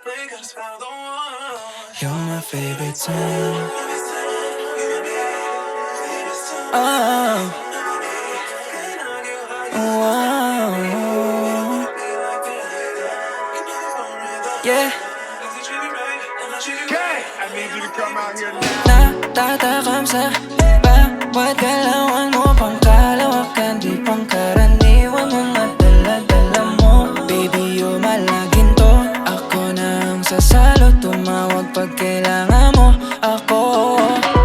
You're my favorite time. Oh, oh, yeah. I need you to come out here now. Natatakam sa bawat galawan mo, pangkalawakan, di pangkaraniwan, mga dala-dala mo. Baby, you're my laginto. Ako nang sasalo, tumawag pag kailangan mo ako.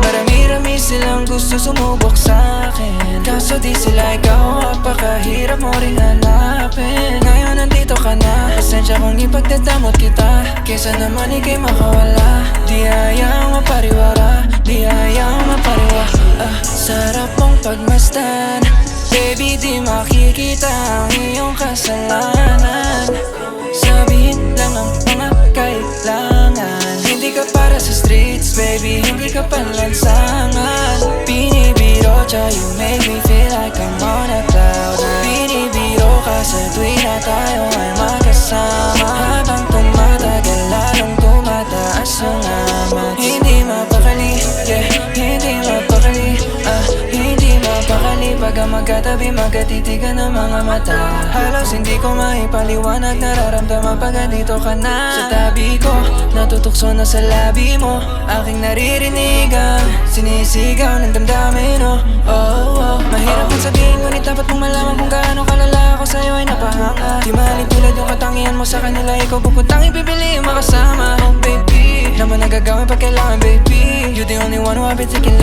Marami-rami silang gusto sumubok sa'kin, kaso di sila ikaw, apakahirap mo rin hanapin. Ngayon nandito ka na, pasensya kung ipagdadamot kita, kesa naman ika'y makawala. Di ayaw mapariwara, di ayaw mapariwa. Sarap mong pagmasdan, baby, di makikita ang iyong kasalanan. Sabihin lang ang mga kailangan. Hindi ka para sa streets, baby, hindi ka panlansangan. Binibiro siya, you make me feel like I'm on a cloud nine. Binibiro ka sa tuwing na tayo ay magkasama. Habang tumatagal, lalong tumataas ang amat. Hindi mapakali, yeah, hindi mapakali, hindi mapakali. Pag magkatabi, magkatitigan ng mga mata. Halos hindi ko maipaliwanag, nararamdaman pag andito ka na. Sa tabi ko, natutukso na sa labi mo, aking naririnig ang sinisigaw ng damdamin, oh, oh, oh. Mahirap ang sabihin, ngunit dapat mong malaman kung gaano kalala ako sa'yo ay napahanga. Di mahalin tulad yung katangian mo sa kanila, ikaw pupuntang ipipili makasama. Oh baby, naman nagagawin pag kailangan, baby. You the only one who I've been thinking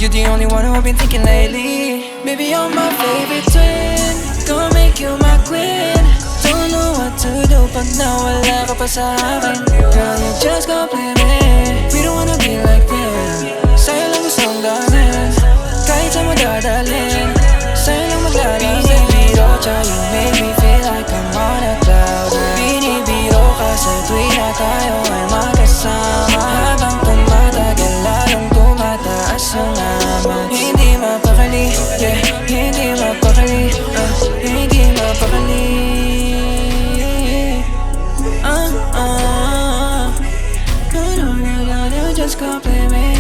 you the only one who I've been thinking lately. Baby, you're my favorite twin, gonna make you my queen. Don't know what to do pag nawala ka pa sa akin. Girl, you just complete me. We don't wanna be like them. Sa'yo lang gustong gawin, kahit saan mo dadalhin. Sa'yo lang maglalambing. Binibiro siya, you make me feel like I'm on a cloud nine. Binibiro ka sa tuwing na tayo ay magkasama. Habang tumatagal, lalong tumataas ang amat. Hindi mapakali, yeah, hindi mapakali, hindi mapakali. You just compliment me.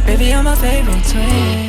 Baby, you're my favorite twin.